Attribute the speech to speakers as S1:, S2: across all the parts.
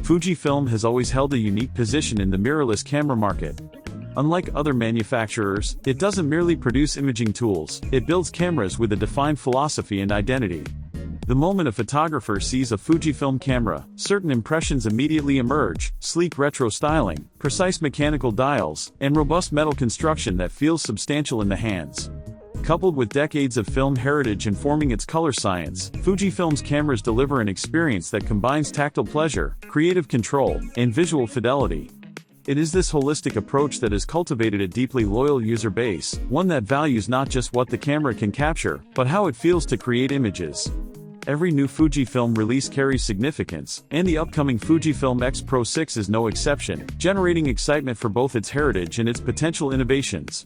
S1: Fujifilm has always held a unique position in the mirrorless camera market. Unlike other manufacturers, it doesn't merely produce imaging tools, it builds cameras with a defined philosophy and identity. The moment a photographer sees a Fujifilm camera, certain impressions immediately emerge: sleek retro styling, precise mechanical dials, and robust metal construction that feels substantial in the hands. Coupled with decades of film heritage informing its color science, Fujifilm's cameras deliver an experience that combines tactile pleasure, creative control, and visual fidelity. It is this holistic approach that has cultivated a deeply loyal user base, one that values not just what the camera can capture, but how it feels to create images. Every new Fujifilm release carries significance, and the upcoming Fujifilm X-Pro6 is no exception, generating excitement for both its heritage and its potential innovations.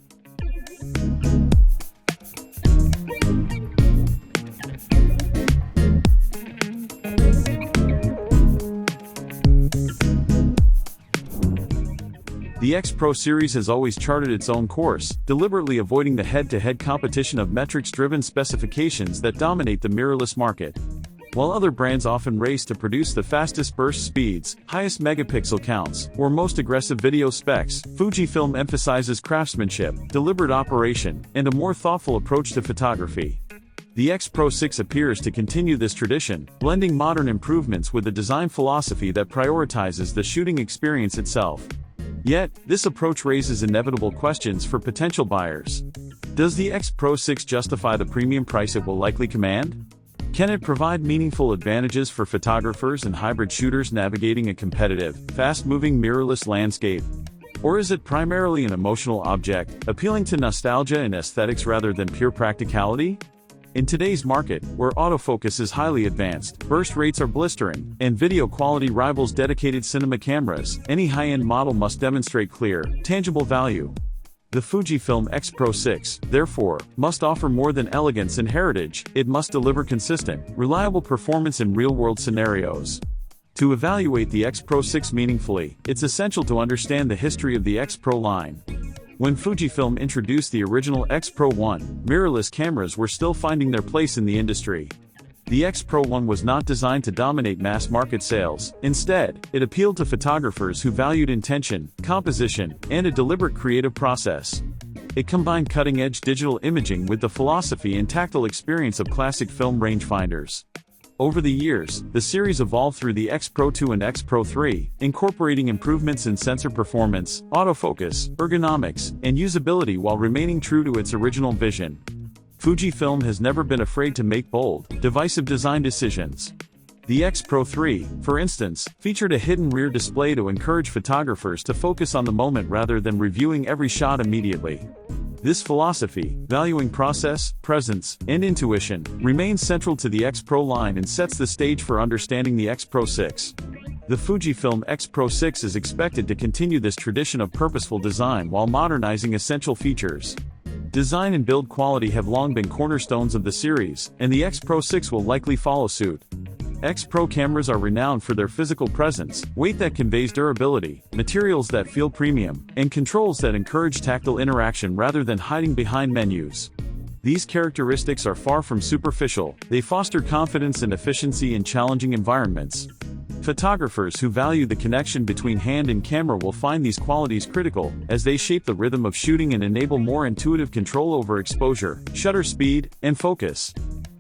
S1: The X-Pro series has always charted its own course, deliberately avoiding the head-to-head competition of metrics-driven specifications that dominate the mirrorless market. While other brands often race to produce the fastest burst speeds, highest megapixel counts, or most aggressive video specs, Fujifilm emphasizes craftsmanship, deliberate operation, and a more thoughtful approach to photography. The X-Pro6 appears to continue this tradition, blending modern improvements with a design philosophy that prioritizes the shooting experience itself. Yet, this approach raises inevitable questions for potential buyers. Does the X-Pro6 justify the premium price it will likely command? Can it provide meaningful advantages for photographers and hybrid shooters navigating a competitive, fast-moving mirrorless landscape? Or is it primarily an emotional object, appealing to nostalgia and aesthetics rather than pure practicality? In today's market, where autofocus is highly advanced, burst rates are blistering, and video quality rivals dedicated cinema cameras, any high-end model must demonstrate clear, tangible value. The Fujifilm X-Pro6, therefore, must offer more than elegance and heritage, it must deliver consistent, reliable performance in real-world scenarios. To evaluate the X-Pro6 meaningfully, it's essential to understand the history of the X-Pro line. When Fujifilm introduced the original X-Pro1, mirrorless cameras were still finding their place in the industry. The X-Pro1 was not designed to dominate mass-market sales. Instead, it appealed to photographers who valued intention, composition, and a deliberate creative process. It combined cutting-edge digital imaging with the philosophy and tactile experience of classic film rangefinders. Over the years, the series evolved through the X-Pro2 and X-Pro3, incorporating improvements in sensor performance, autofocus, ergonomics, and usability while remaining true to its original vision. Fujifilm has never been afraid to make bold, divisive design decisions. The X-Pro3, for instance, featured a hidden rear display to encourage photographers to focus on the moment rather than reviewing every shot immediately. This philosophy, valuing process, presence, and intuition, remains central to the X-Pro line and sets the stage for understanding the X-Pro6. The Fujifilm X-Pro6 is expected to continue this tradition of purposeful design while modernizing essential features. Design and build quality have long been cornerstones of the series, and the X-Pro6 will likely follow suit. X-Pro cameras are renowned for their physical presence, weight that conveys durability, materials that feel premium, and controls that encourage tactile interaction rather than hiding behind menus. These characteristics are far from superficial, they foster confidence and efficiency in challenging environments. Photographers who value the connection between hand and camera will find these qualities critical, as they shape the rhythm of shooting and enable more intuitive control over exposure, shutter speed, and focus.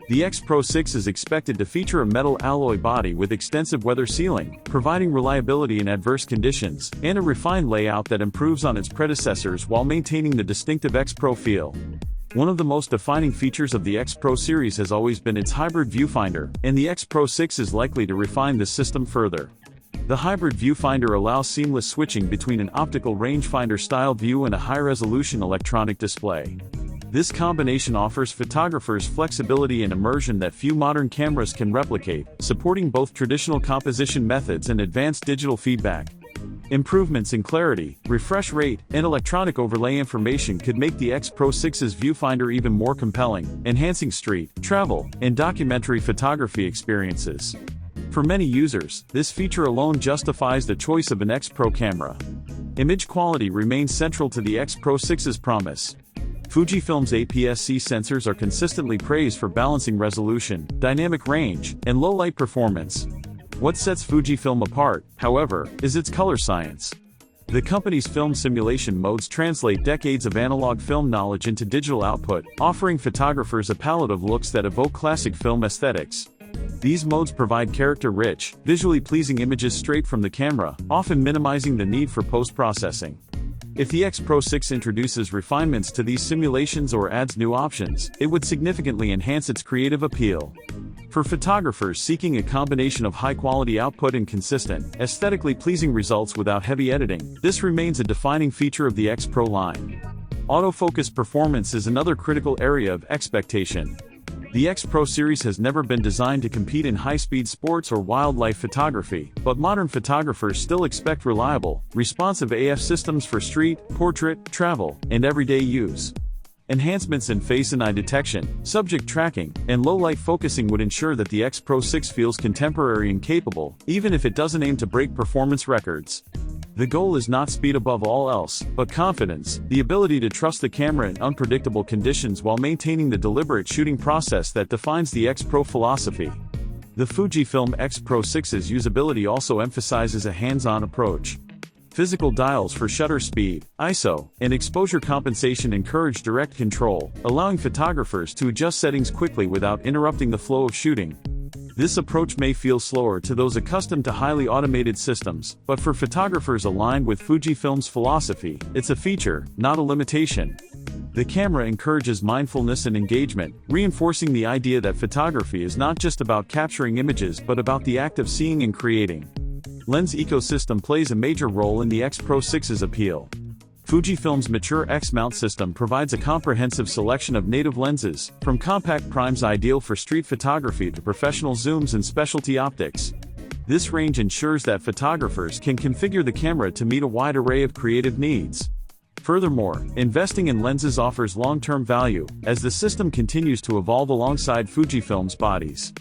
S1: The X-Pro6 is expected to feature a metal alloy body with extensive weather sealing, providing reliability in adverse conditions, and a refined layout that improves on its predecessors while maintaining the distinctive X-Pro feel. One of the most defining features of the X-Pro series has always been its hybrid viewfinder, and the X-Pro6 is likely to refine this system further. The hybrid viewfinder allows seamless switching between an optical rangefinder-style view and a high-resolution electronic display. This combination offers photographers flexibility and immersion that few modern cameras can replicate, supporting both traditional composition methods and advanced digital feedback. Improvements in clarity, refresh rate, and electronic overlay information could make the X-Pro6's viewfinder even more compelling, enhancing street, travel, and documentary photography experiences. For many users, this feature alone justifies the choice of an X-Pro camera. Image quality remains central to the X-Pro6's promise. Fujifilm's APS-C sensors are consistently praised for balancing resolution, dynamic range, and low-light performance. What sets Fujifilm apart, however, is its color science. The company's film simulation modes translate decades of analog film knowledge into digital output, offering photographers a palette of looks that evoke classic film aesthetics. These modes provide character-rich, visually pleasing images straight from the camera, often minimizing the need for post-processing. If the X-Pro6 introduces refinements to these simulations or adds new options, it would significantly enhance its creative appeal. For photographers seeking a combination of high-quality output and consistent, aesthetically pleasing results without heavy editing, this remains a defining feature of the X-Pro line. Autofocus performance is another critical area of expectation. The X-Pro series has never been designed to compete in high-speed sports or wildlife photography, but modern photographers still expect reliable, responsive AF systems for street, portrait, travel, and everyday use. Enhancements in face and eye detection, subject tracking, and low-light focusing would ensure that the X-Pro6 feels contemporary and capable, even if it doesn't aim to break performance records. The goal is not speed above all else, but confidence, the ability to trust the camera in unpredictable conditions while maintaining the deliberate shooting process that defines the X-Pro philosophy. The Fujifilm X-Pro6's usability also emphasizes a hands-on approach. Physical dials for shutter speed, ISO, and exposure compensation encourage direct control, allowing photographers to adjust settings quickly without interrupting the flow of shooting. This approach may feel slower to those accustomed to highly automated systems, but for photographers aligned with Fujifilm's philosophy, it's a feature, not a limitation. The camera encourages mindfulness and engagement, reinforcing the idea that photography is not just about capturing images but about the act of seeing and creating. Lens ecosystem plays a major role in the X-Pro6's appeal. Fujifilm's mature X-mount system provides a comprehensive selection of native lenses, from compact primes ideal for street photography to professional zooms and specialty optics. This range ensures that photographers can configure the camera to meet a wide array of creative needs. Furthermore, investing in lenses offers long-term value, as the system continues to evolve alongside Fujifilm's bodies.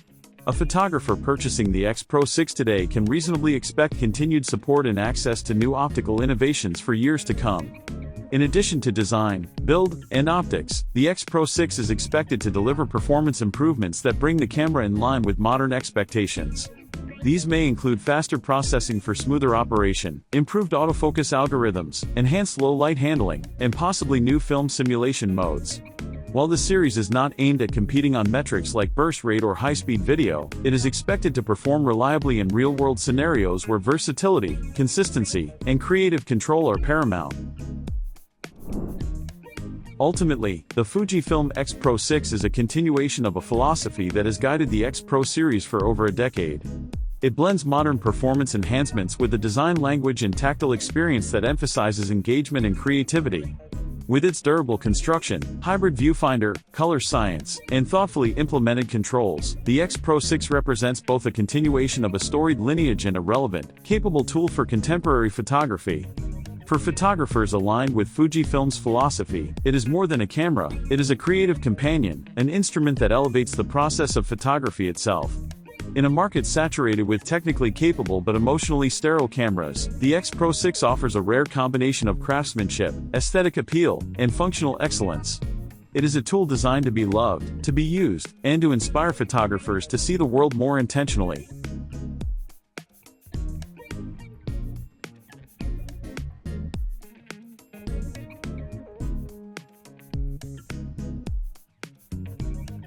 S1: A photographer purchasing the X-Pro6 today can reasonably expect continued support and access to new optical innovations for years to come. In addition to design, build, and optics, the X-Pro6 is expected to deliver performance improvements that bring the camera in line with modern expectations. These may include faster processing for smoother operation, improved autofocus algorithms, enhanced low-light handling, and possibly new film simulation modes. While the series is not aimed at competing on metrics like burst rate or high-speed video, it is expected to perform reliably in real-world scenarios where versatility, consistency, and creative control are paramount. Ultimately, the Fujifilm X-Pro6 is a continuation of a philosophy that has guided the X-Pro series for over a decade. It blends modern performance enhancements with a design language and tactile experience that emphasizes engagement and creativity. With its durable construction, hybrid viewfinder, color science, and thoughtfully implemented controls, the X-Pro6 represents both a continuation of a storied lineage and a relevant, capable tool for contemporary photography. For photographers aligned with Fujifilm's philosophy, it is more than a camera, it is a creative companion, an instrument that elevates the process of photography itself. In a market saturated with technically capable but emotionally sterile cameras, the X-Pro6 offers a rare combination of craftsmanship, aesthetic appeal, and functional excellence. It is a tool designed to be loved, to be used, and to inspire photographers to see the world more intentionally.